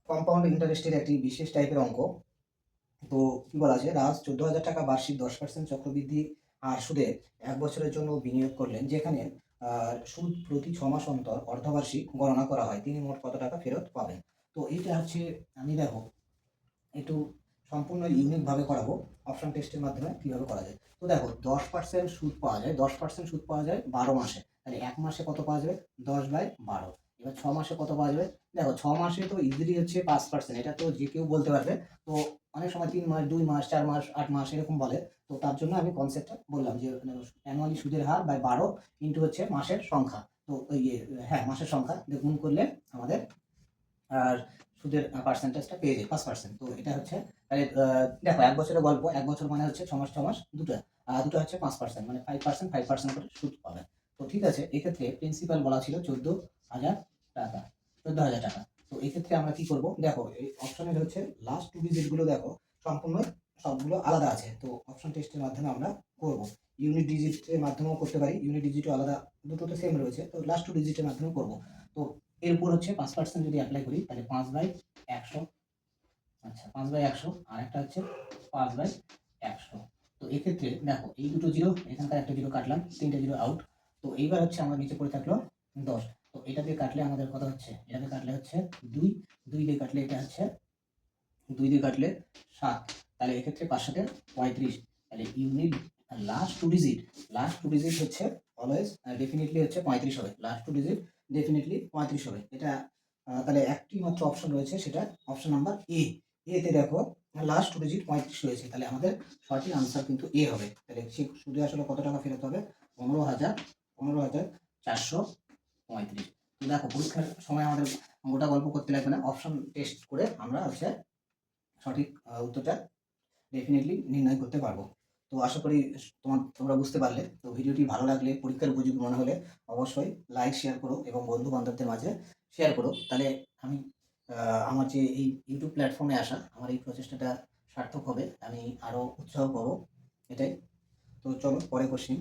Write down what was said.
Compound ইন্টারেস্টের একটি বিশেষ টাইপের অঙ্ক। তো কি বলা আছে, রাজ 14,000 টাকা বার্ষিক 10% চক্রবৃদ্ধি আর সুদে 1 বছরের জন্য বিনিয়োগ করলেন, যেখানে সুদ প্রতি 6 মাস অন্তর অর্ধবার্ষিক গণনা করা হয়। তিনি মোট কত টাকা ফেরত পাবেন? তো এইটা হচ্ছে, আমি দেখো একটু সম্পূর্ণ ইউনিকভাবে করাবো অপশন টেস্টের মাধ্যমে কিভাবে করা যায়। তো দেখো 10% সুদ পাওয়া যায়, 10% সুদ পাওয়া যায় 12 মাসে। তাহলে 1 মাসে কত পাওয়া যাবে? 10/12। এবার 6 মাসে কত পাওয়া যাবে? দেখো 6 মাসে তো ইজিলি হচ্ছে 5%, এটা তো যে কেউ বলতে পারবে। তো অনেক সময় 3 মাস, 2 মাস, 4 মাস, 8 মাস এরকম বলে। তো তার জন্য আমি কনসেপ্টটা বললাম যে অ্যানুয়ালি সুদের হার বাই 12 ইন্টু হচ্ছে মাসের সংখ্যা। তো হ্যাঁ, মাসের সংখ্যা দিয়ে গুণ করলে আমাদের আর সুদের পার্সেন্টেজটা পেয়ে যাই 5%। তো এটা হচ্ছে, তাহলে দেখো 1 বছরের গল্প, 1 বছর মানে হচ্ছে 6 মাস 6 মাস, দুটো হচ্ছে 5%, মানে 5% করে সুদ পাবেন। তো ঠিক আছে, এক্ষেত্রে প্রিন্সিপাল বলা ছিল 14,000 টাকা, 14,000 টাকা। তো এক্ষেত্রে আমরা কি করব? দেখো এই অপশনের হচ্ছে লাস্ট 2 ডিজিট গুলো দেখো সম্পূর্ণ সবগুলো আলাদা আছে। তো অপশন টেস্টের মাধ্যমে আমরা করব। ইউনিট ডিজিটের মাধ্যমেও করতে পারি, ইউনিট ডিজিটও আলাদা, দুটো তো সেম রয়েছে। তো লাস্ট 2 ডিজিটের মাধ্যমে করব। তো এর উপর হচ্ছে 5% যদি অ্যাপ্লাই করি তাহলে 5/100। আচ্ছা, 5/100 আর একটা হচ্ছে 5/100। তো এক্ষেত্রে দেখো এই দুটো জিরো, এখানকার একটা জিরো কাটলাম, 3টে জিরো আউট। তো এইবার হচ্ছে আমার নিচে পড়ে থাকলো 10। তো এটা দিয়ে কাটলে আমাদের কত হচ্ছে? এটা দিয়ে কাটলে হচ্ছে 2, 2 দিয়ে কাটলে এটা হচ্ছে 2 দিয়ে কাটলে 7। তাহলে এক্ষেত্রে 5 7 35। তাহলে ইউনিট লাস্ট টু ডিজিট হচ্ছে অলওয়েজ ডেফিনেটলি হচ্ছে 35 হবে। লাস্ট টু ডিজিট ডেফিনেটলি 35 হবে। এটা তাহলে একটি মাত্র অপশন রয়েছে, সেটা অপশন নাম্বার এ। এতে দেখো লাস্ট টু ডিজিট 35 রয়েছে, তাহলে আমাদের সঠিক আনসার কিন্তু এ হবে। তাহলে সে সুদে আসলে কত টাকা ফেরত হবে? 15,435। তো দেখো পরীক্ষার সময় আমাদের গোটা গল্প করতে লাগবে না, অপশন টেস্ট করে আমরা হচ্ছে সঠিক উত্তরটা ডেফিনেটলি নির্ণয় করতে পারবো। তো আশা করি তোমরা বুঝতে পারলে। তো ভিডিওটি ভালো লাগলে, পরীক্ষার উপযোগী মনে হলে অবশ্যই লাইক শেয়ার করো এবং বন্ধু বান্ধবদের মাঝে শেয়ার করো। তাহলে আমি আমার যে এই ইউটিউব প্ল্যাটফর্মে আসা, আমার এই প্রচেষ্টাটা সার্থক হবে, আমি আরও উৎসাহ পাবো, এটাই। তো চলো পরে কোশ্চেন।